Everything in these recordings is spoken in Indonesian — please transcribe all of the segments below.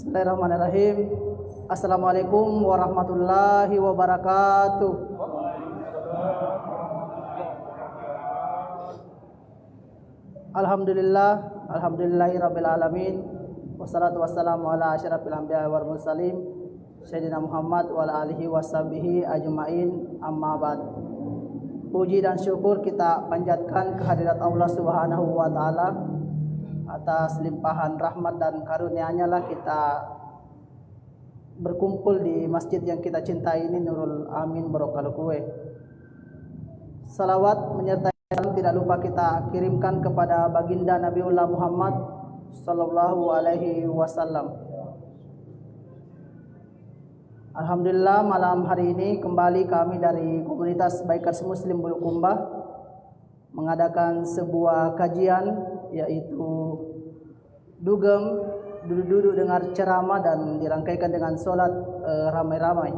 Bismillahirrahmanirrahim. Assalamualaikum warahmatullahi wabarakatuh. Alhamdulillahirabbil alamin. Wassalatu wassalamu ala asyrafil anbiya'i wal mursalin Sayyidina Muhammad wa ala alihi washabihi ajmain, amma ba'd. Puji dan syukur kita panjatkan kehadirat Allah Subhanahu wa taala. Atas limpahan rahmat dan karunia-Nya lah kita berkumpul di masjid yang kita cintai ini, Nurul Amin Borokalukuwe. Salawat menyertai salam tidak lupa kita kirimkan kepada baginda Nabiullah Muhammad sallallahu alaihi wasallam. Alhamdulillah, malam hari ini kembali kami dari komunitas Bikers Muslim Bulukumba mengadakan sebuah kajian, yaitu dugem, duduk-duduk dengar ceramah dan dirangkaikan dengan sholat ramai-ramai.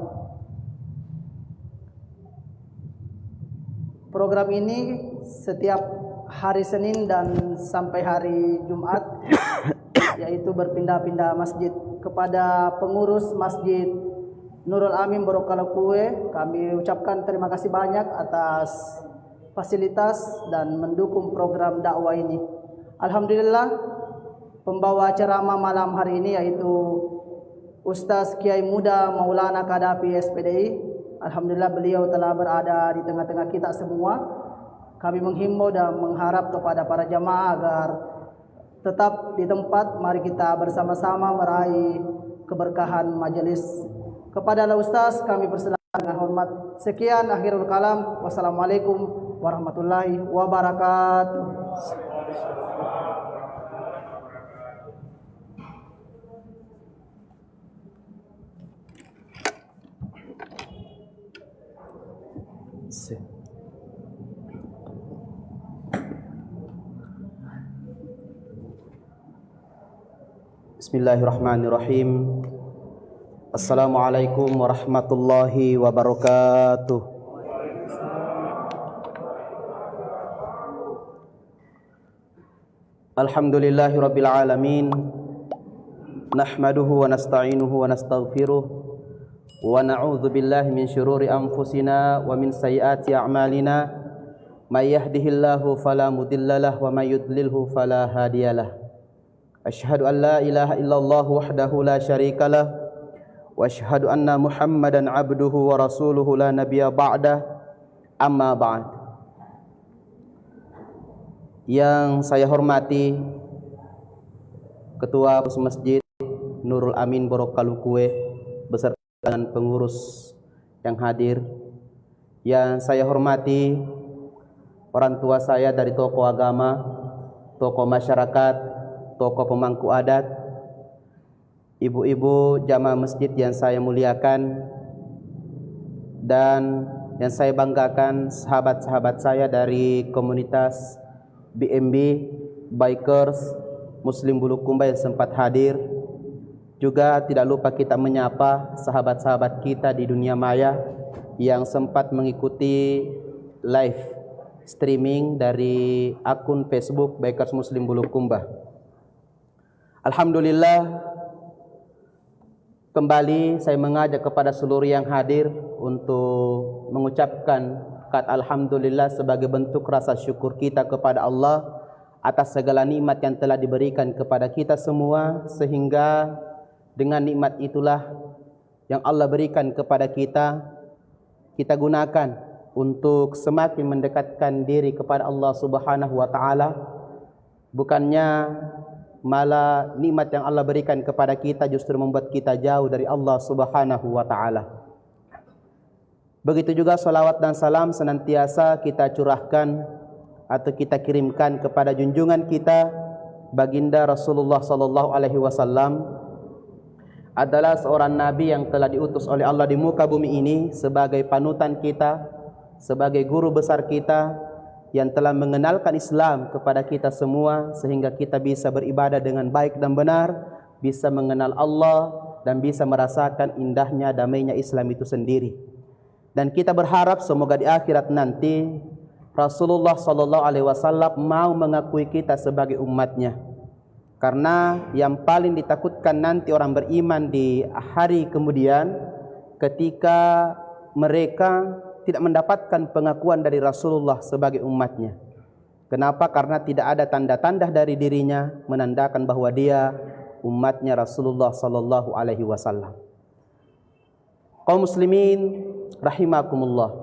Program ini setiap hari Senin dan sampai hari Jumat, yaitu berpindah-pindah masjid. Kepada pengurus Masjid Nurul Amin Borokalukuwe, kami ucapkan terima kasih banyak atas fasilitas dan mendukung program dakwah ini. Alhamdulillah, pembawa ceramah malam hari ini yaitu Ustaz Kiai Muda Maulana Kadafi SPDI. Alhamdulillah, beliau telah berada di tengah-tengah kita semua. Kami menghimbau dan mengharap kepada para jamaah agar tetap di tempat. Mari kita bersama-sama meraih keberkahan majelis. Kepada Ustaz kami persilakan dengan hormat. Sekian, akhirul kalam. Wassalamualaikum warahmatullahi wabarakatuh. Bismillahirrahmanirrahim. Assalamualaikum warahmatullahi wabarakatuh. Alhamdulillahirabbil alamin. Nahmaduhu wa nasta'inuhu wa nastaghfiruh wa na'udzu billahi min syururi anfusina wa min sayyiati a'malina. May yahdihillahu fala mudhillalah wa may yudlilhu fala hadiyalah. Asyhadu an la ilaha illallah wahdahu la syarikalah wa asyhadu anna Muhammadan abduhu wa rasuluhu la nabiyya ba'dah, amma ba'd. Yang saya hormati Ketua Masjid Nurul Amin Borokalukuwe beserta dengan pengurus yang hadir. Yang saya hormati orang tua saya dari tokoh agama, tokoh masyarakat, tokoh pemangku adat, ibu-ibu jamaah masjid yang saya muliakan, dan yang saya banggakan sahabat-sahabat saya dari komunitas BMB Bikers Muslim Bulukumba yang sempat hadir. Juga tidak lupa kita menyapa sahabat-sahabat kita di dunia maya yang sempat mengikuti live streaming dari akun Facebook Bikers Muslim Bulukumba. Alhamdulillah, kembali saya mengajak kepada seluruh yang hadir untuk mengucapkan kata alhamdulillah sebagai bentuk rasa syukur kita kepada Allah atas segala nikmat yang telah diberikan kepada kita semua, sehingga dengan nikmat itulah yang Allah berikan kepada kita, kita gunakan untuk semakin mendekatkan diri kepada Allah Subhanahu wa taala. Bukannya malah nikmat yang Allah berikan kepada kita justru membuat kita jauh dari Allah Subhanahu wa taala. Begitu juga salawat dan salam senantiasa kita curahkan atau kita kirimkan kepada junjungan kita baginda Rasulullah sallallahu alaihi wasallam, adalah seorang nabi yang telah diutus oleh Allah di muka bumi ini sebagai panutan kita, sebagai guru besar kita yang telah mengenalkan Islam kepada kita semua sehingga kita bisa beribadah dengan baik dan benar, bisa mengenal Allah dan bisa merasakan indahnya damainya Islam itu sendiri. Dan kita berharap semoga di akhirat nanti Rasulullah sallallahu alaihi wasallam mau mengakui kita sebagai umatnya. Karena yang paling ditakutkan nanti orang beriman di hari kemudian ketika mereka tidak mendapatkan pengakuan dari Rasulullah sebagai umatnya. Kenapa? Karena tidak ada tanda-tanda dari dirinya menandakan bahwa dia umatnya Rasulullah sallallahu alaihi wasallam. Kaum muslimin rahimakumullah.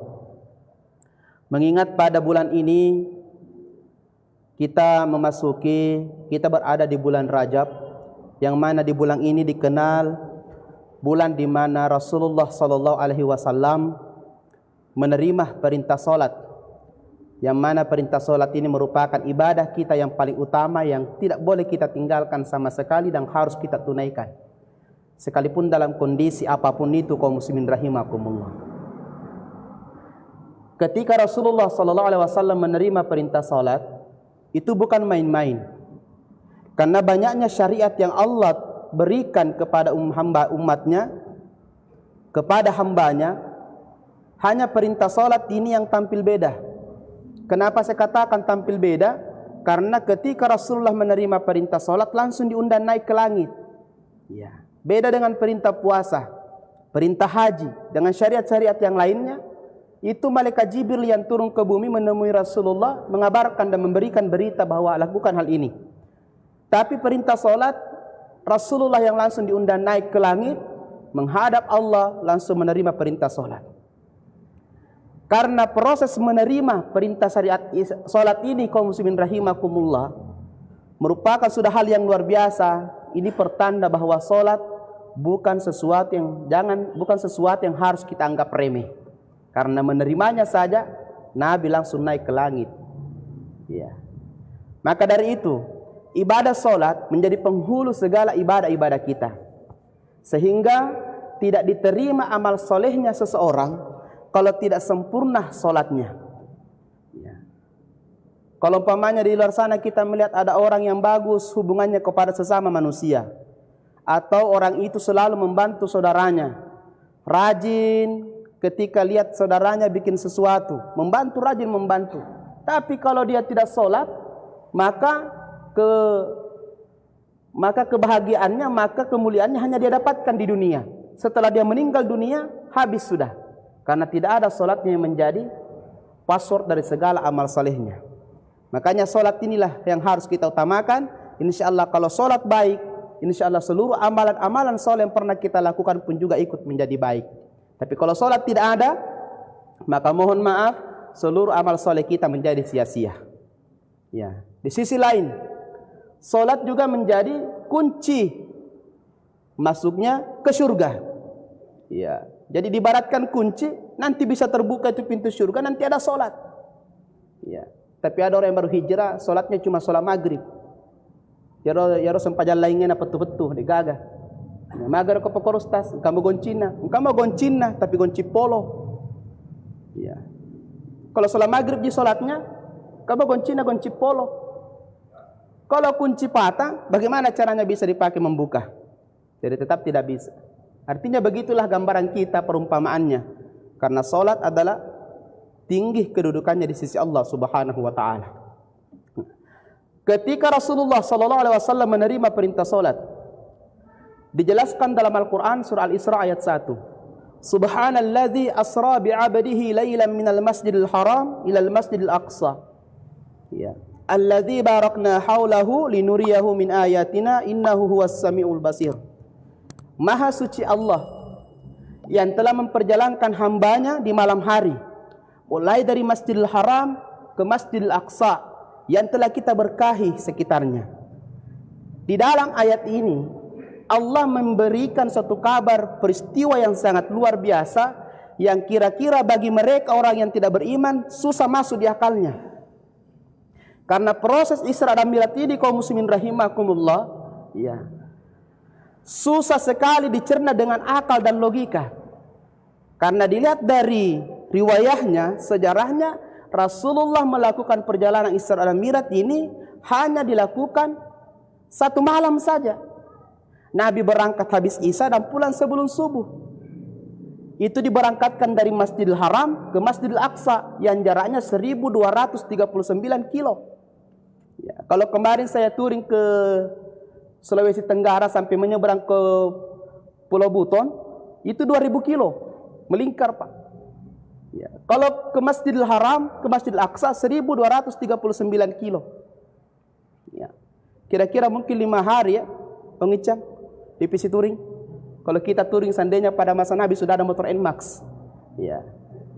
Mengingat pada bulan ini kita berada di bulan Rajab, yang mana di bulan ini dikenal bulan di mana Rasulullah sallallahu alaihi wasallam menerima perintah salat, yang mana perintah salat ini merupakan ibadah kita yang paling utama yang tidak boleh kita tinggalkan sama sekali dan harus kita tunaikan sekalipun dalam kondisi apapun itu. Kaum muslimin rahimakumullah, ketika Rasulullah sallallahu alaihi wasallam menerima perintah salat, itu bukan main-main, karena banyaknya syariat yang Allah berikan kepada umatnya, kepada hambanya. Hanya perintah salat ini yang tampil beda. Kenapa saya katakan tampil beda? Karena ketika Rasulullah menerima perintah salat, langsung diundang naik ke langit. Ya. Beda dengan perintah puasa, perintah haji, dengan syariat-syariat yang lainnya. Itu malaikat Jibril yang turun ke bumi menemui Rasulullah, mengabarkan dan memberikan berita bahwa lakukan hal ini. Tapi perintah salat, Rasulullah yang langsung diundang naik ke langit, menghadap Allah, langsung menerima perintah salat. Karena proses menerima perintah syariat salat ini, kaum muslimin rahimakumullah, merupakan sudah hal yang luar biasa. Ini pertanda bahwa salat bukan sesuatu yang harus kita anggap remeh. Karena menerimanya saja Nabi langsung naik ke langit. Ya. Maka dari itu, ibadah salat menjadi penghulu segala ibadah-ibadah kita. Sehingga tidak diterima amal solehnya seseorang kalau tidak sempurna solatnya. Ya. Kalau umpamanya di luar sana kita melihat ada orang yang bagus hubungannya kepada sesama manusia, atau orang itu selalu membantu saudaranya, rajin ketika lihat saudaranya bikin sesuatu, rajin membantu. Tapi kalau dia tidak solat, maka kebahagiaannya, maka kemuliaannya hanya dia dapatkan di dunia. Setelah dia meninggal dunia, habis sudah. Karena tidak ada solatnya yang menjadi password dari segala amal salehnya. Makanya solat inilah yang harus kita utamakan. InsyaAllah kalau solat baik, InsyaAllah seluruh amalan-amalan soleh yang pernah kita lakukan pun juga ikut menjadi baik. Tapi kalau solat tidak ada, maka mohon maaf, seluruh amal soleh kita menjadi sia-sia. Ya. Di sisi lain, solat juga menjadi kunci masuknya ke surga. Ya. Jadi dibaratkan kunci, nanti bisa terbuka itu pintu surga, nanti ada solat. Ya. Tapi ada orang yang baru hijrah, solatnya cuma solat maghrib. Ya sempajan lainnya betul-betul digagah. Ya, magar ko pakorostas, kamu goncina, tapi gonci polo. Ya. Kalau solat maghrib di solatnya, kamu gonci polo. Kalau kunci patah, bagaimana caranya bisa dipakai membuka? Jadi tetap tidak bisa. Artinya begitulah gambaran kita, perumpamaannya. Karena solat adalah tinggi kedudukannya di sisi Allah Subhanahu wa taala. Ketika Rasulullah sallallahu alaihi wasallam menerima perintah solat, dijelaskan dalam Al-Qur'an surah Al-Isra ayat 1. Subhanalladzi asra bi'abdihi lailan minal masjidil haram ilal masjidil aqsa. Ya. Alladzi barakna haulahu linuriyahu min ayatina innahu huwas samiul basir. Maha suci Allah yang telah memperjalankan hambanya di malam hari, mulai dari Masjidil Haram ke Masjidil Aqsa yang telah kita berkahi sekitarnya. Di dalam ayat ini Allah memberikan satu kabar peristiwa yang sangat luar biasa, yang kira-kira bagi mereka orang yang tidak beriman susah masuk di akalnya. Karena proses Isra dan Mi'raj ini, kaum muslimin rahimakumullah, ya, susah sekali dicerna dengan akal dan logika. Karena dilihat dari riwayahnya, sejarahnya, Rasulullah melakukan perjalanan Isra dan Mi'raj ini hanya dilakukan satu malam saja. Nabi berangkat habis Isya dan pulang sebelum subuh. Itu diberangkatkan dari Masjidil Haram ke Masjidil Aqsa yang jaraknya 1239 kilo. Ya, kalau kemarin saya touring ke Sulawesi Tenggara sampai menyeberang ke Pulau Buton, itu 2000 kilo, melingkar Pak. Ya. Kalau ke Masjidil Haram, ke Masjidil Aqsa 1239 kilo. Ya. Kira-kira mungkin 5 hari ya, pengicam di PC touring. Kalau kita touring seandainya pada masa Nabi sudah ada motor NMAX. Ya.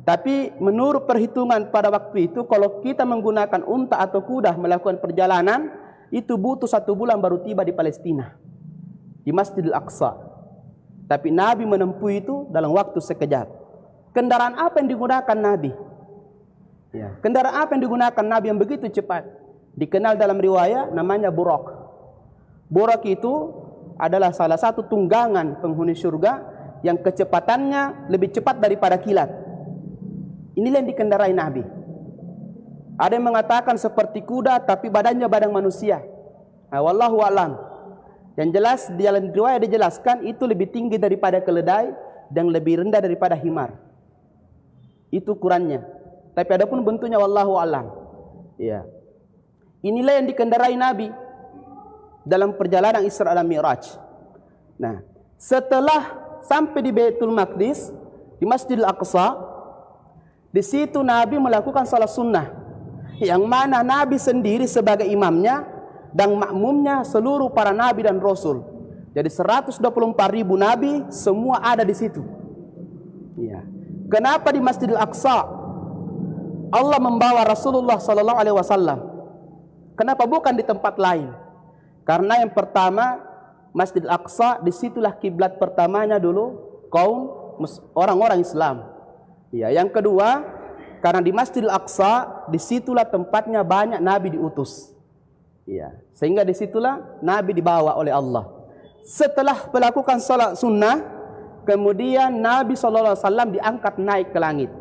Tapi menurut perhitungan pada waktu itu, kalau kita menggunakan unta atau kuda melakukan perjalanan, itu butuh 1 bulan baru tiba di Palestina, di Masjidil Aqsa. Tapi Nabi menempuh itu dalam waktu sekejap. Kendaraan apa yang digunakan Nabi? Ya. Kendaraan apa yang digunakan Nabi yang begitu cepat? Dikenal dalam riwayat namanya Buraq. Buraq itu adalah salah satu tunggangan penghuni surga yang kecepatannya lebih cepat daripada kilat. Inilah yang dikendarai Nabi. Ada yang mengatakan seperti kuda tapi badannya badan manusia. Wallahu a'lam. Yang jelas di dalam riwayat dijelaskan itu lebih tinggi daripada keledai dan lebih rendah daripada himar. Itu ukurannya. Tapi adapun bentuknya wallahu a'lam. Ya. Inilah yang dikendarai Nabi dalam perjalanan Isra dan Mi'raj. Nah, setelah sampai di Baitul Maqdis, di Masjidil Aqsa, di situ Nabi melakukan salat sunnah, yang mana Nabi sendiri sebagai imamnya dan makmumnya seluruh para Nabi dan Rasul. Jadi 124.000 Nabi semua ada di situ. Ya. Kenapa di Masjidil Aqsa Allah membawa Rasulullah Sallallahu Alaihi Wasallam? Kenapa bukan di tempat lain? Karena yang pertama, Masjidil Aqsa disitulah kiblat pertamanya dulu kaum orang-orang Islam. Ya, yang kedua, karena di Masjidil Aqsa disitulah tempatnya banyak Nabi diutus. Ya, sehingga disitulah Nabi dibawa oleh Allah. Setelah melakukan salat sunnah, kemudian Nabi SAW diangkat naik ke langit,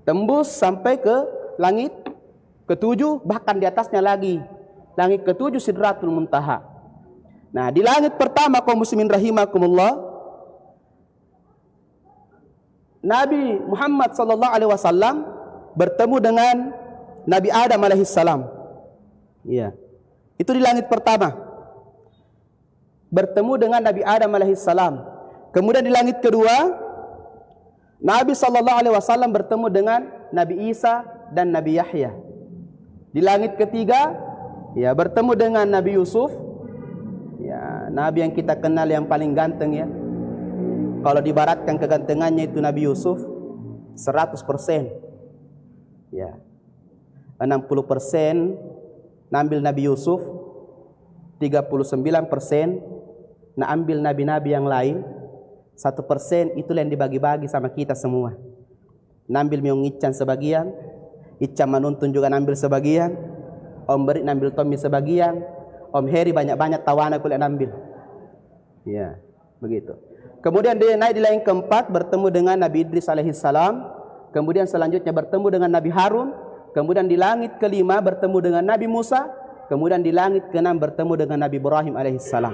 tembus sampai ke langit ke-7, bahkan di atasnya lagi langit ke-7 Sidratul Muntaha. Nah, di langit pertama kaum muslimin rahimakumullah, Nabi Muhammad sallallahu alaihi wasallam bertemu dengan Nabi Adam alaihissalam. Iya. Itu di langit pertama. Bertemu dengan Nabi Adam alaihissalam. Kemudian di langit kedua, Nabi sallallahu alaihi wasallam bertemu dengan Nabi Isa dan Nabi Yahya. Di langit ketiga, ya, bertemu dengan Nabi Yusuf. Ya, Nabi yang kita kenal yang paling ganteng ya. Kalau dibaratkan kegantengannya itu Nabi Yusuf 100%. Ya. 60% nambil Nabi Yusuf, 39% ambil nabi-nabi yang lain, 1% itulah yang dibagi-bagi sama kita semua. Nambil Myong Ican sebagian, Ican Manuntun juga nambil sebagian, Om Beri nambil Tommy sebagian, Om Heri banyak-banyak tawana kuliah nambil. Ya, begitu. Kemudian dia naik di langit keempat bertemu dengan Nabi Idris alaihissalam. Kemudian selanjutnya bertemu dengan Nabi Harun. Kemudian di langit kelima bertemu dengan Nabi Musa. Kemudian di langit keenam bertemu dengan Nabi Ibrahim alaihissalam.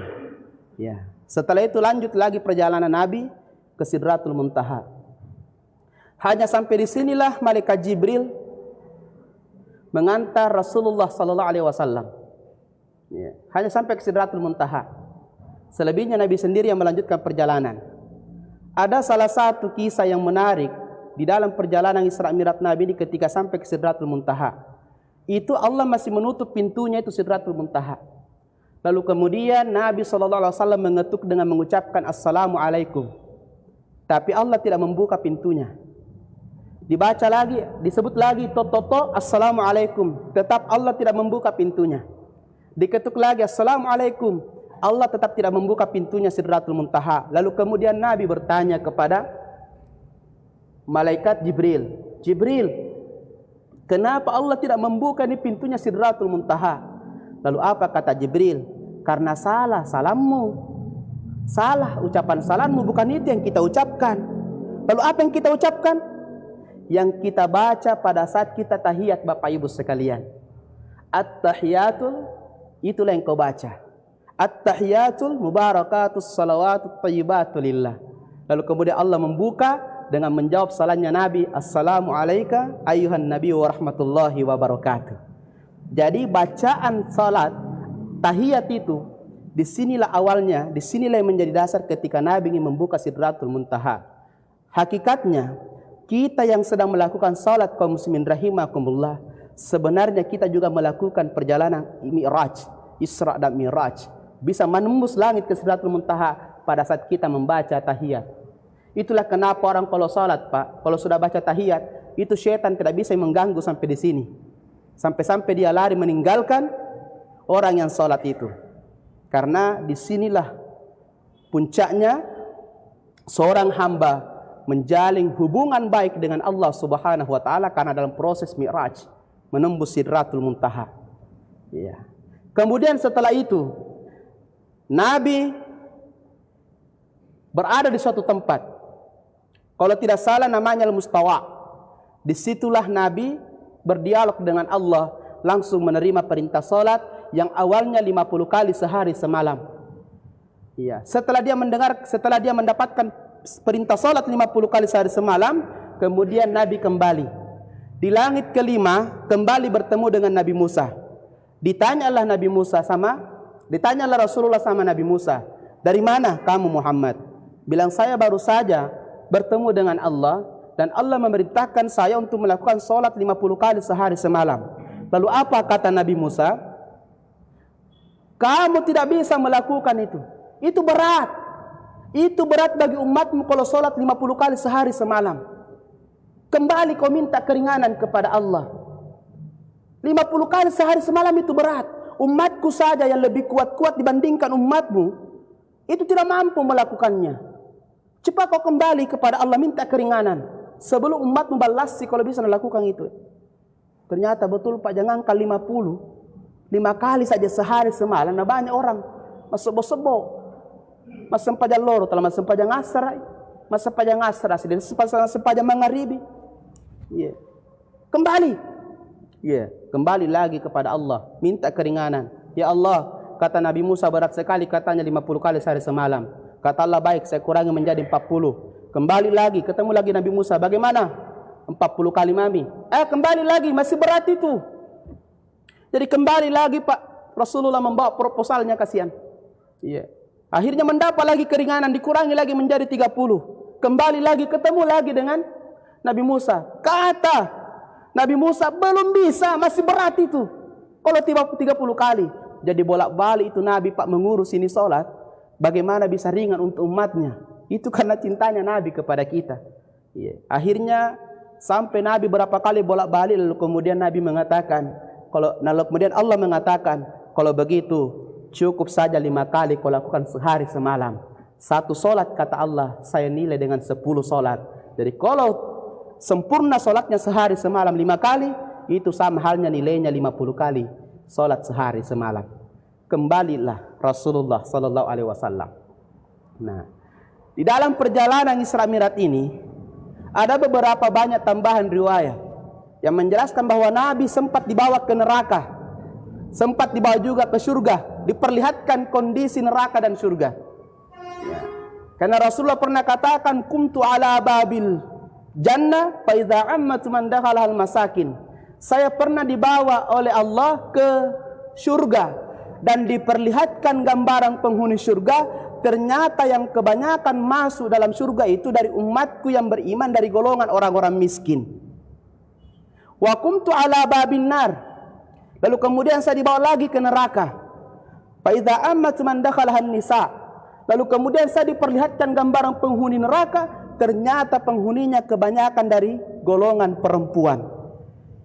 Ya. Setelah itu lanjut lagi perjalanan Nabi ke Sidratul Muntaha. Hanya sampai di sinilah malaikat Jibril mengantar Rasulullah sallallahu alaihi wasallam. Ya. Hanya sampai ke Sidratul Muntaha. Selebihnya Nabi sendiri yang melanjutkan perjalanan. Ada salah satu kisah yang menarik di dalam perjalanan Isra Mi'raj Nabi ini ketika sampai ke Sidratul Muntaha. Itu Allah masih menutup pintunya itu Sidratul Muntaha. Lalu kemudian Nabi SAW mengetuk dengan mengucapkan Assalamualaikum. Tapi Allah tidak membuka pintunya. Dibaca lagi, disebut lagi Toto Assalamualaikum. Tetap Allah tidak membuka pintunya. Diketuk lagi Assalamualaikum. Allah tetap tidak membuka pintunya Sidratul Muntaha. Lalu kemudian Nabi bertanya kepada malaikat Jibril, Jibril, kenapa Allah tidak membuka ini pintunya Sidratul Muntaha? Lalu apa kata Jibril? Karena salah salammu. Salah ucapan salammu, bukan itu yang kita ucapkan. Lalu apa yang kita ucapkan? Yang kita baca pada saat kita tahiyat Bapak Ibu sekalian. At-tahiyatul, itulah yang kau baca. At-tahiyatul mubarakatus salawatut thayyibatu lillah. Lalu kemudian Allah membuka dengan menjawab salamnya Nabi, Assalamu alayka ayuhan nabi wa rahmatullahi wa barakatuh. Jadi bacaan salat tahiyat itu Disinilah awalnya, disinilah yang menjadi dasar ketika Nabi ingin membuka Sidratul Muntaha. Hakikatnya, kita yang sedang melakukan salat kaum muslimin rahimakumullah, sebenarnya kita juga melakukan perjalanan Mi'raj, Isra dan Mi'raj. Bisa menembus langit ke Sidratul Muntaha pada saat kita membaca tahiyat. Itulah kenapa orang kalau salat, Pak, kalau sudah baca tahiyat, itu syaitan tidak bisa mengganggu sampai di sini. Sampai-sampai dia lari meninggalkan orang yang salat itu. Karena disinilah puncaknya seorang hamba menjalin hubungan baik dengan Allah Subhanahu wa taala karena dalam proses Mi'raj menembus Sidratul Muntaha. Ya. Kemudian setelah itu Nabi berada di suatu tempat. Kalau tidak salah namanya Al-Mustawa. Disitulah Nabi berdialog dengan Allah, langsung menerima perintah salat yang awalnya 50 kali sehari semalam. Ya. Setelah dia mendapatkan perintah salat 50 kali sehari semalam, kemudian Nabi kembali. Di langit kelima kembali bertemu dengan Nabi Musa. Ditanyalah Rasulullah sama Nabi Musa, "Dari mana kamu Muhammad?" Bilang, "Saya baru saja bertemu dengan Allah dan Allah memerintahkan saya untuk melakukan salat 50 kali sehari semalam." Lalu apa kata Nabi Musa? "Kamu tidak bisa melakukan itu. Itu berat. Itu berat bagi umatmu kalau salat 50 kali sehari semalam. Kembali kau minta keringanan kepada Allah. 50 kali sehari semalam itu berat. Umatku saja yang lebih kuat-kuat dibandingkan umatmu, itu tidak mampu melakukannya. Cepat kau kembali kepada Allah minta keringanan sebelum umatmu balas sih kalau bisa melakukan itu." Ternyata betul Pak, jangan kali 5 kali saja sehari semalam. Nah banyak orang masuk-sebo. Mas sempaja loro, telah mas sempaja ngasar, mas sempaja ngasar, dan sempaja mangaribi. Yeah. Kembali lagi kepada Allah, minta keringanan. "Ya Allah," kata Nabi Musa, "berat sekali katanya 50 kali sehari semalam." Kata Allah, "Baik, saya kurangi menjadi 40. Kembali lagi, ketemu lagi Nabi Musa, "Bagaimana? 40 kali mami." Kembali lagi, masih berat itu. Jadi kembali lagi Pak, Rasulullah membawa proposalnya, kasihan. Iya. Akhirnya mendapat lagi keringanan, dikurangi lagi menjadi 30. Kembali lagi, ketemu lagi dengan Nabi Musa. Kata Nabi Musa, "Belum bisa, masih berat itu. Kalau 30 kali." Jadi bolak-balik itu Nabi Pak mengurus ini sholat. Bagaimana bisa ringan untuk umatnya? Itu karena cintanya Nabi kepada kita. Iya. Akhirnya sampai Nabi berapa kali bolak-balik, lalu kemudian Nabi mengatakan, kemudian Allah mengatakan, "Kalau begitu cukup saja 5 kali kau lakukan sehari semalam. Satu solat," kata Allah, "saya nilai dengan 10 solat." Jadi kalau sempurna solatnya sehari semalam 5 kali, itu sama halnya nilainya 50 kali solat sehari semalam. Kembalilah Rasulullah sallallahu alaihi wasallam. Nah, di dalam perjalanan Isra Mi'raj ini ada beberapa banyak tambahan riwayat yang menjelaskan bahwa Nabi sempat dibawa ke neraka, sempat dibawa juga ke surga, diperlihatkan kondisi neraka dan surga. Ya. Karena Rasulullah pernah katakan, "Kumtu ala babil jannah fa idza ammat man dakhala al masakin." Saya pernah dibawa oleh Allah ke surga dan diperlihatkan gambaran penghuni surga. Ternyata yang kebanyakan masuk dalam surga itu dari umatku yang beriman dari golongan orang-orang miskin. Wa kumtu ala babin nar. Lalu kemudian saya dibawa lagi ke neraka. Fa idza ammat man dakhala an-nisa. Lalu kemudian saya diperlihatkan gambaran penghuni neraka, ternyata penghuninya kebanyakan dari golongan perempuan.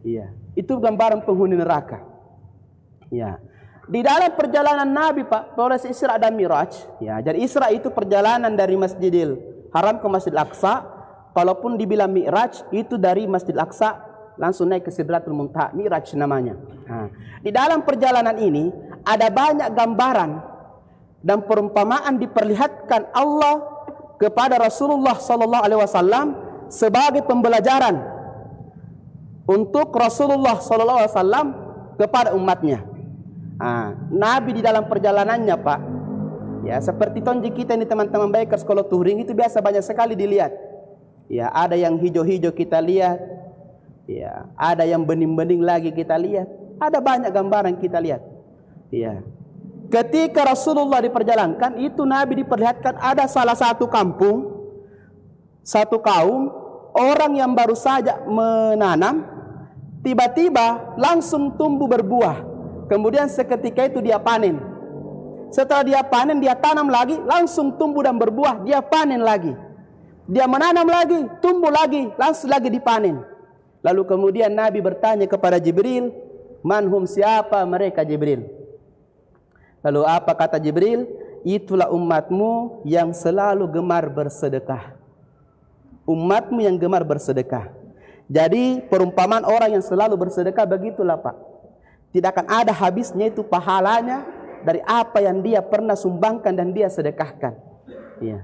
Iya, itu gambaran penghuni neraka. Ya. Di dalam perjalanan Nabi Pak, proses Isra dan Mi'raj, ya, jadi Isra itu perjalanan dari Masjidil Haram ke Masjidil Aqsa. Kalaupun dibilang Mi'raj, itu dari Masjidil Aqsa langsung naik ke Sidratul Muntaha, Mi'raj namanya. Nah, di dalam perjalanan ini ada banyak gambaran dan perumpamaan diperlihatkan Allah kepada Rasulullah sallallahu alaihi wasallam sebagai pembelajaran untuk Rasulullah sallallahu alaihi wasallam kepada umatnya. Nabi di dalam perjalanannya Pak, ya seperti tonji kita ini teman-teman bikers kalau touring itu biasa banyak sekali dilihat. Ya, ada yang hijau-hijau kita lihat. Ya, ada yang bening-bening lagi kita lihat. Ada banyak gambaran kita lihat. Ya. Ketika Rasulullah diperjalankan, itu Nabi diperlihatkan ada salah satu kampung, satu kaum, orang yang baru saja menanam, tiba-tiba langsung tumbuh berbuah. Kemudian seketika itu dia panen. Setelah dia panen, dia tanam lagi, langsung tumbuh dan berbuah, dia panen lagi. Dia menanam lagi, tumbuh lagi, langsung lagi dipanen. Lalu kemudian Nabi bertanya kepada Jibril, manhum, siapa mereka Jibril? Lalu apa kata Jibril? Itulah umatmu yang selalu gemar bersedekah. Umatmu yang gemar bersedekah. Jadi perumpamaan orang yang selalu bersedekah begitulah Pak. Tidak akan ada habisnya itu pahalanya dari apa yang dia pernah sumbangkan dan dia sedekahkan. Ya.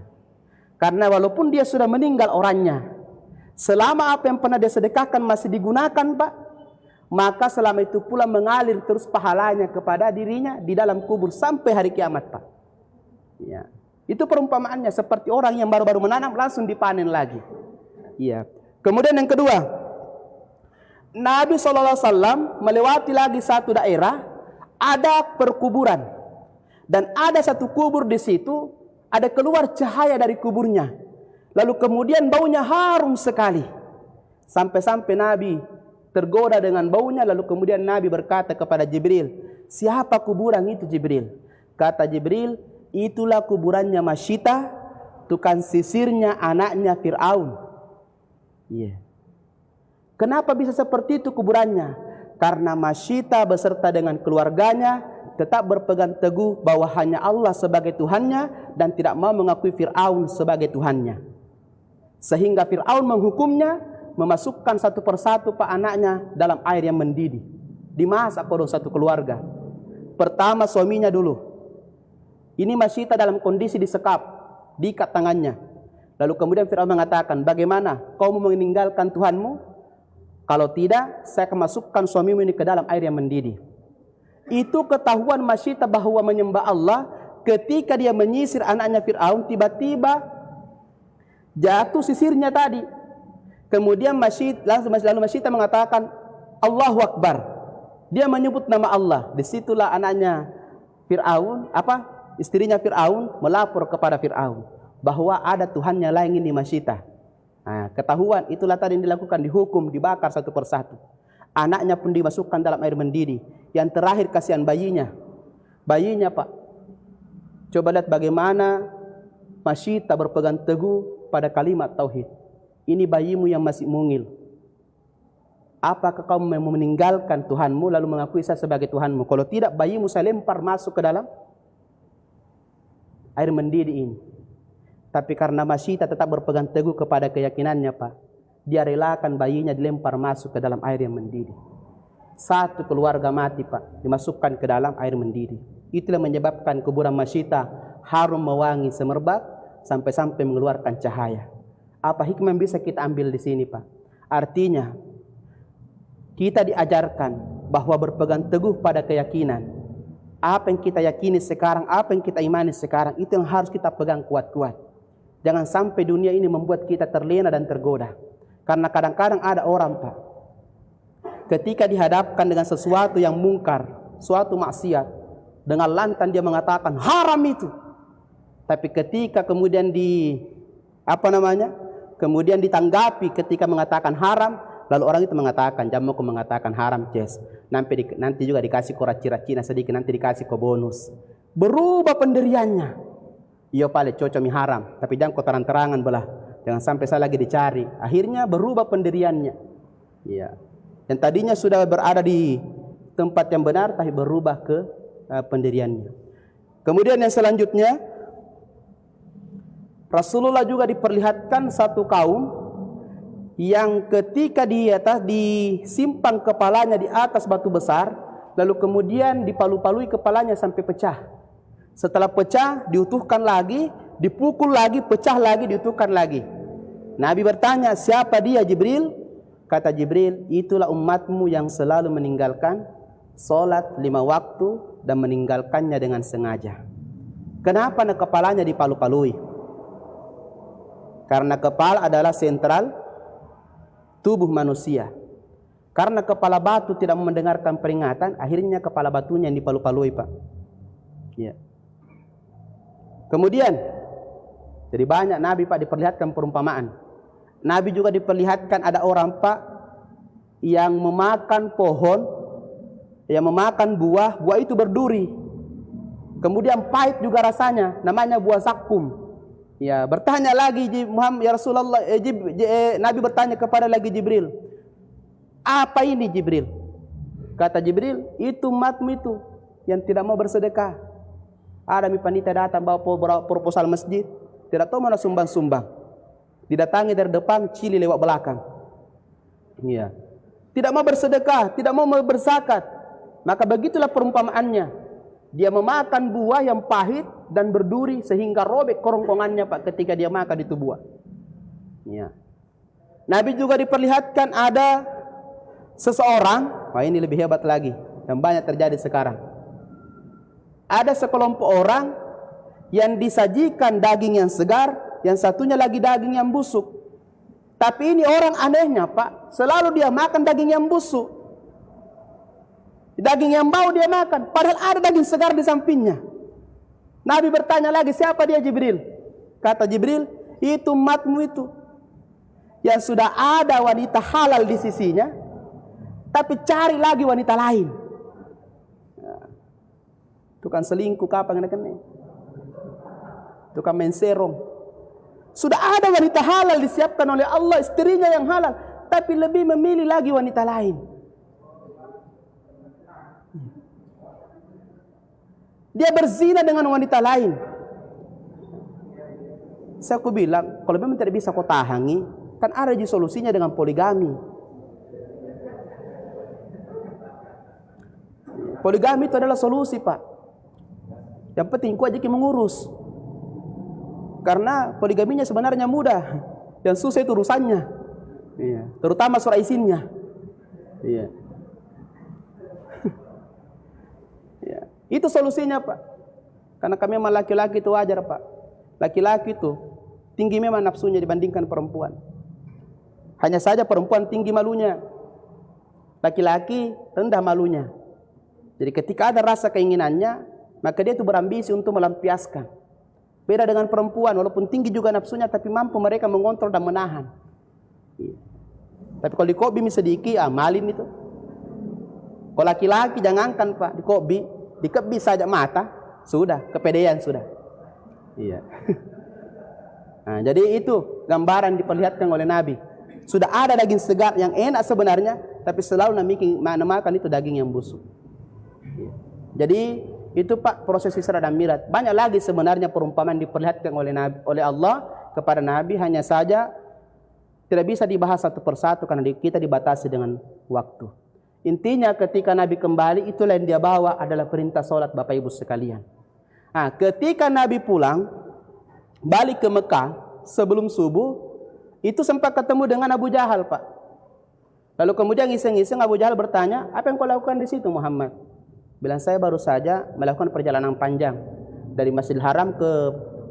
Karena walaupun dia sudah meninggal orangnya, selama apa yang pernah dia sedekahkan masih digunakan Pak, maka selama itu pula mengalir terus pahalanya kepada dirinya di dalam kubur sampai hari kiamat Pak. Ya. Itu perumpamaannya seperti orang yang baru-baru menanam langsung dipanen lagi. Ya. Kemudian yang kedua, Nabi SAW melewati lagi satu daerah, ada perkuburan. Dan ada satu kubur di situ, ada keluar cahaya dari kuburnya. Lalu kemudian baunya harum sekali. Sampai-sampai Nabi tergoda dengan baunya, lalu kemudian Nabi berkata kepada Jibril, siapa kuburan itu Jibril? Kata Jibril, itulah kuburannya Masyitah, tukang sisirnya anaknya Fir'aun. Iya. Kenapa bisa seperti itu kuburannya? Karena Masyitah beserta dengan keluarganya tetap berpegang teguh bahwa hanya Allah sebagai Tuhannya dan tidak mau mengakui Fir'aun sebagai Tuhannya. Sehingga Fir'aun menghukumnya, memasukkan satu persatu Pak anaknya dalam air yang mendidih. Dimasak oleh satu keluarga. Pertama suaminya dulu. Ini Masyitah dalam kondisi disekap, diikat tangannya. Lalu kemudian Fir'aun mengatakan, bagaimana kau mau meninggalkan Tuhanmu? Kalau tidak, saya akan masukkan suamimu ini ke dalam air yang mendidih. Itu ketahuan Masyitah bahwa menyembah Allah. Ketika dia menyisir anaknya Fir'aun, tiba-tiba jatuh sisirnya tadi. Kemudian lalu Masyitah mengatakan Allahu Akbar. Dia menyebut nama Allah. Disitulah anaknya Fir'aun, istrinya Fir'aun melapor kepada Fir'aun bahwa ada Tuhannya lain ini Masyitah. Nah, ketahuan itulah tadi yang dilakukan, dihukum, dibakar satu persatu. Anaknya pun dimasukkan dalam air mendidih. Yang terakhir kasihan bayinya. Bayinya Pak, coba lihat bagaimana Masyitah berpegang teguh pada kalimat tauhid. Ini bayimu yang masih mungil. Apakah kau mau meninggalkan Tuhanmu lalu mengakui saya sebagai Tuhanmu? Kalau tidak, bayimu saya lempar masuk ke dalam air mendidih ini. Tapi karena Masyitah tetap berpegang teguh kepada keyakinannya Pak, dia relakan bayinya dilempar masuk ke dalam air yang mendidih. Satu keluarga mati Pak, dimasukkan ke dalam air mendidih. Itulah menyebabkan kuburan Masyitah harum mewangi semerbak sampai-sampai mengeluarkan cahaya. Apa hikmah yang bisa kita ambil di sini Pak? Artinya kita diajarkan bahwa berpegang teguh pada keyakinan. Apa yang kita yakini sekarang, apa yang kita imani sekarang, itu yang harus kita pegang kuat-kuat. Jangan sampai dunia ini membuat kita terlena dan tergoda. Karena kadang-kadang ada orang Pak, ketika dihadapkan dengan sesuatu yang mungkar, suatu maksiat, dengan lantang dia mengatakan haram itu. Tapi ketika kemudian kemudian ditanggapi ketika mengatakan haram, lalu orang itu mengatakan, jamu aku mengatakan haram, Ces. Nanti juga dikasih koraci-racina sedikit, nanti dikasih ko bonus. Berubah pendiriannya. Iya paling cocok mi haram, tapi jangan kau terang-terangan belah. Jangan sampai saya lagi dicari. Akhirnya berubah pendiriannya. Ya. Yang tadinya sudah berada di tempat yang benar, tapi berubah ke pendiriannya. Kemudian yang selanjutnya, Rasulullah juga diperlihatkan satu kaum yang ketika di atas disimpang kepalanya di atas batu besar, lalu kemudian dipalu-palui kepalanya sampai pecah. Setelah pecah, diutuhkan lagi, dipukul lagi, pecah lagi, diutuhkan lagi. Nabi bertanya, siapa dia Jibril? Kata Jibril, itulah umatmu yang selalu meninggalkan sholat 5 waktu dan meninggalkannya dengan sengaja. Kenapa kepalanya dipalu-palui? Karena kepala adalah sentral tubuh manusia. Karena kepala batu tidak mendengarkan peringatan, akhirnya kepala batunya yang dipalu-palui Pak. Ya. Kemudian, jadi banyak Nabi Pak diperlihatkan perumpamaan. Nabi juga diperlihatkan ada orang Pak yang memakan pohon, yang memakan buah itu berduri. Kemudian pahit juga rasanya, namanya buah zakum. Ya, bertanya lagi Muhammad ya Rasulullah, Nabi bertanya kepada lagi Jibril, apa ini Jibril? Kata Jibril, itu umatmu itu yang tidak mau bersedekah. Ada panitia datang bawa proposal masjid, tidak tahu mana sumbang-sumbang. Didatangi dari depan, cili lewat belakang. Iya. Tidak mau bersedekah, tidak mau berzakat. Maka begitulah perumpamaannya. Dia memakan buah yang pahit dan berduri sehingga robek kerongkongannya Pak ketika dia makan itu buah. Iya. Nabi juga diperlihatkan ada seseorang, wah ini lebih hebat lagi, yang banyak terjadi sekarang. Ada sekelompok orang yang disajikan daging yang segar, yang satunya lagi daging yang busuk. Tapi ini orang anehnya Pak, selalu dia makan daging yang busuk. Daging yang bau dia makan, padahal ada daging segar di sampingnya. Nabi bertanya lagi, siapa dia Jibril? Kata Jibril, itu umatmu itu yang sudah ada wanita halal di sisinya, tapi cari lagi wanita lain. Tukang selingkuh kapan kena? Tukang menserong. Sudah ada wanita halal disiapkan oleh Allah, istrinya yang halal, tapi lebih memilih lagi wanita lain. Dia berzina dengan wanita lain. Saya bilang, kalau memang tidak bisa kau tahangi, kan ada solusinya dengan poligami. Poligami itu adalah solusi Pak. Yang penting kau aja mengurus. Karena poligaminya sebenarnya mudah. Yang susah itu urusannya. Iya. Terutama surah izinnya. Iya. Iya. Itu solusinya Pak. Karena kami memang laki-laki itu wajar Pak. Laki-laki itu tinggi memang nafsunya dibandingkan perempuan. Hanya saja perempuan tinggi malunya. Laki-laki rendah malunya. Jadi ketika ada rasa keinginannya, maka dia itu berambisi untuk melampiaskan. Beda dengan perempuan, walaupun tinggi juga nafsunya, tapi mampu mereka mengontrol dan menahan. Iya. Tapi kalau di kobi sedikit, malin itu. Kalau laki-laki jangankan Pak, di kobi, dikebi saja mata, sudah, kepedean sudah. Iya. Nah, jadi itu gambaran diperlihatkan oleh Nabi. Sudah ada daging segar yang enak sebenarnya, tapi selalu makan itu daging yang busuk. Iya. Jadi itu Pak proses Isra dan Mi'raj. Banyak lagi sebenarnya perumpamaan diperlihatkan oleh Allah kepada Nabi, hanya saja tidak bisa dibahas satu persatu karena kita dibatasi dengan waktu. Intinya ketika Nabi kembali, itulah yang dia bawa adalah perintah sholat Bapak Ibu sekalian. Nah, ketika Nabi pulang balik ke Mekah sebelum subuh, itu sempat ketemu dengan Abu Jahal Pak. Lalu kemudian iseng-iseng Abu Jahal bertanya, apa yang kau lakukan di situ Muhammad? Bilang, saya baru saja melakukan perjalanan panjang dari Masjidil Haram ke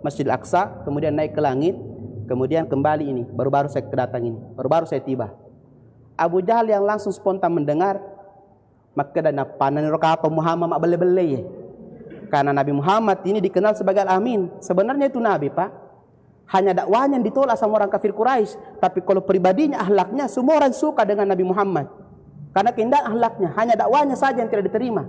Masjidil Aqsa, kemudian naik ke langit, kemudian kembali ini, baru-baru saya kedatang ini, baru-baru saya tiba. Abu Jahal yang langsung spontan mendengar, maka dan panan rokapa Muhammad mak bele-bele. Karena Nabi Muhammad ini dikenal sebagai Al-Amin. Sebenarnya itu Nabi Pak, hanya dakwanya yang ditolak sama orang kafir Quraisy, tapi kalau pribadinya, akhlaknya, semua orang suka dengan Nabi Muhammad. Karena keindahan akhlaknya, hanya dakwanya saja yang tidak diterima.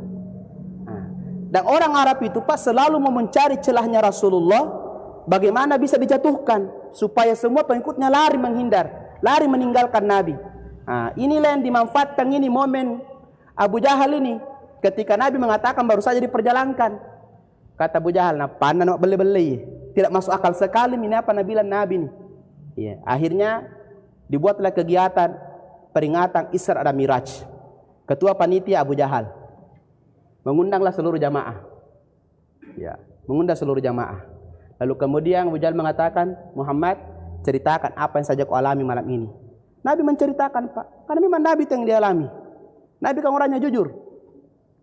Dan orang Arab itu Pak selalu mau mencari celahnya Rasulullah, bagaimana bisa dijatuhkan supaya semua pengikutnya lari menghindar, lari meninggalkan Nabi. Nah, inilah yang dimanfaatkan ini momen Abu Jahal ini. Ketika Nabi mengatakan baru saja diperjalankan, kata Abu Jahal, nah panan nak beli-beli, tidak masuk akal sekali ini apa nabilan Nabi ini. Ya, akhirnya dibuatlah kegiatan peringatan Isra dan Mi'raj. Ketua panitia Abu Jahal. Mengundanglah seluruh jamaah. Ya, mengundang seluruh jamaah. Lalu kemudian Abu Jahal mengatakan, Muhammad, ceritakan apa yang saja kau alami malam ini. Nabi menceritakan Pak, karena memang Nabi itu yang dialami. Nabi kan orangnya jujur.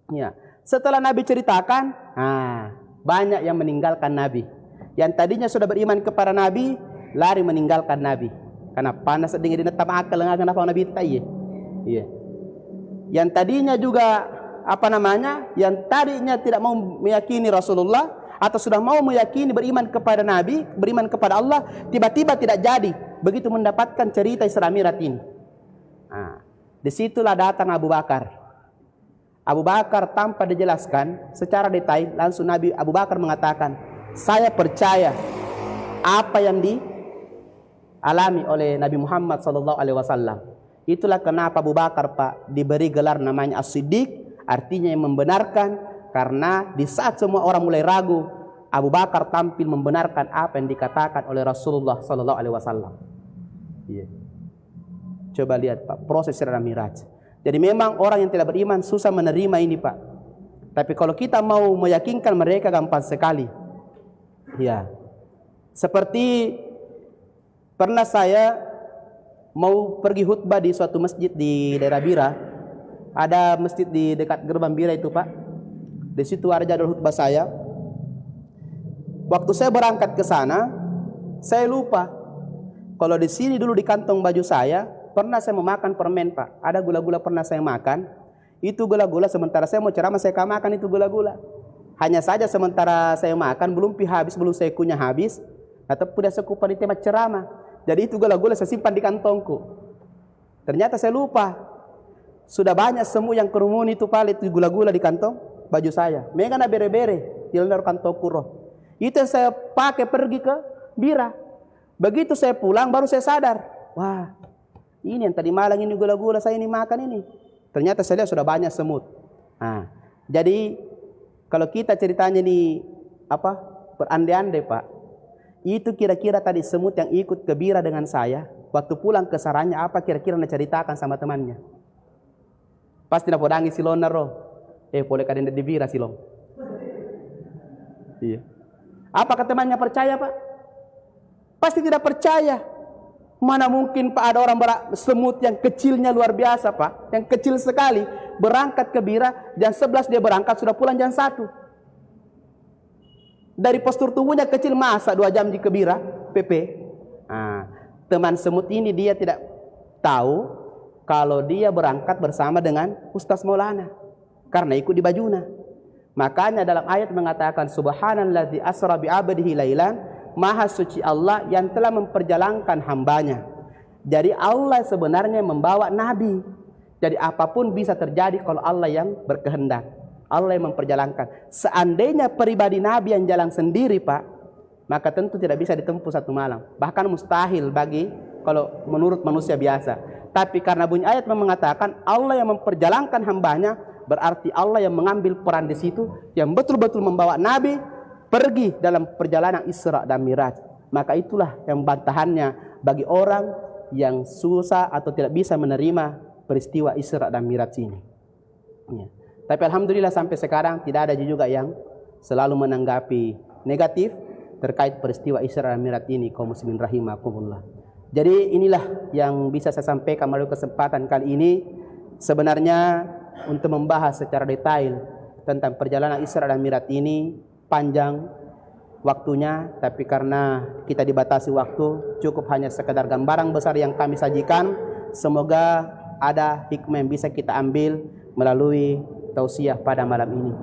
Ya, setelah Nabi ceritakan, banyak yang meninggalkan Nabi. Yang tadinya sudah beriman kepada Nabi, lari meninggalkan Nabi. Karena panas dingin di netam akal, kenapa Nabi itu iya. Yang tadinya juga yang tadinya tidak mau meyakini Rasulullah atau sudah mau meyakini beriman kepada Nabi, beriman kepada Allah, tiba-tiba tidak jadi begitu mendapatkan cerita Isra Mi'raj ini. Nah, disitulah datang Abu Bakar. Abu Bakar tanpa dijelaskan secara detail, langsung Abu Bakar mengatakan, saya percaya apa yang dialami oleh Nabi Muhammad SAW. Itulah kenapa Abu Bakar, Pak, diberi gelar namanya As-Siddiq, artinya yang membenarkan, karena di saat semua orang mulai ragu, Abu Bakar tampil membenarkan apa yang dikatakan oleh Rasulullah SAW. Iya. Coba lihat, Pak, proses Isra Mi'raj. Jadi memang orang yang tidak beriman susah menerima ini, Pak. Tapi kalau kita mau meyakinkan mereka gampang sekali. Ya. Seperti pernah saya mau pergi khutbah di suatu masjid di daerah Bira. Ada masjid di dekat gerbang Bira itu, Pak. Di situ ada jadwal khutbah saya. Waktu saya berangkat ke sana, saya lupa kalau di sini dulu di kantong baju saya pernah saya memakan permen, Pak. Ada gula-gula pernah saya makan. Itu gula-gula sementara saya mau ceramah saya makan itu gula-gula. Hanya saja sementara saya makan belum habis, belum saya kunyah habis, atau sudah sekupan di tempat ceramah. Jadi itu gula-gula saya simpan di kantongku. Ternyata saya lupa. Sudah banyak semua yang kerumun itu palit gula-gula di kantong baju saya. Mereka na bere-bere di dalam kantongku roh. Itu yang saya pakai pergi ke Bira. Begitu saya pulang baru saya sadar. Wah, ini yang tadi malam ini gula-gula saya ini makan ini. Ternyata saya lihat sudah banyak semut. Nah, jadi kalau kita ceritanya ini berandai-andai, Pak. Itu kira-kira tadi semut yang ikut ke Bira dengan saya, waktu pulang ke sarangnya apa kira-kira nak ceritakan sama temannya? Pasti nak podangi silon roh. Boleh kadang di Bira silong. Iya. Apakah temannya percaya, Pak? Pasti tidak percaya. Mana mungkin, Pak, ada orang semut yang kecilnya luar biasa, Pak, yang kecil sekali, berangkat ke Bira, jam 11 dia berangkat, sudah pulang jam 1. Dari postur tubuhnya kecil, masa 2 jam di ke Bira, PP. Nah, teman semut ini dia tidak tahu kalau dia berangkat bersama dengan Ustaz Maulana, karena ikut di bajuna. Makanya dalam ayat mengatakan, Subhanalladzi asra bi'abdihi lailan, Maha suci Allah yang telah memperjalankan hambanya. Jadi Allah sebenarnya membawa Nabi. Jadi apapun bisa terjadi kalau Allah yang berkehendak. Allah yang memperjalankan. Seandainya pribadi Nabi yang jalan sendiri, Pak, maka tentu tidak bisa ditempuh satu malam. Bahkan mustahil bagi kalau menurut manusia biasa. Tapi karena bunyi ayat mengatakan Allah yang memperjalankan hambanya, berarti Allah yang mengambil peran di situ, yang betul-betul membawa Nabi pergi dalam perjalanan Isra dan Mi'raj. Maka itulah yang bantahannya bagi orang yang susah atau tidak bisa menerima peristiwa Isra dan Mi'raj ini. Ya. Tapi alhamdulillah sampai sekarang tidak ada juga yang selalu menanggapi negatif terkait peristiwa Isra dan Mi'raj ini, kaum muslimin rahimakumullah. Jadi inilah yang bisa saya sampaikan melalui kesempatan kali ini. Sebenarnya untuk membahas secara detail tentang perjalanan Isra dan Mi'raj ini panjang waktunya, tapi karena kita dibatasi waktu, cukup hanya sekedar gambaran besar yang kami sajikan. Semoga ada hikmah yang bisa kita ambil melalui tausiah pada malam ini.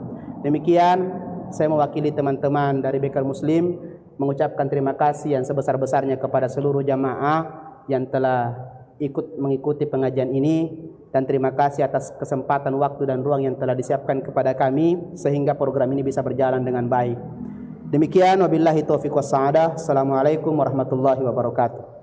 Demikian saya mewakili teman-teman dari Bekal Muslim mengucapkan terima kasih yang sebesar-besarnya kepada seluruh jamaah yang telah ikut mengikuti pengajian ini, dan terima kasih atas kesempatan waktu dan ruang yang telah disiapkan kepada kami sehingga program ini bisa berjalan dengan baik. Demikian, wabillahi taufiq was sa'adah. Assalamualaikum warahmatullahi wabarakatuh.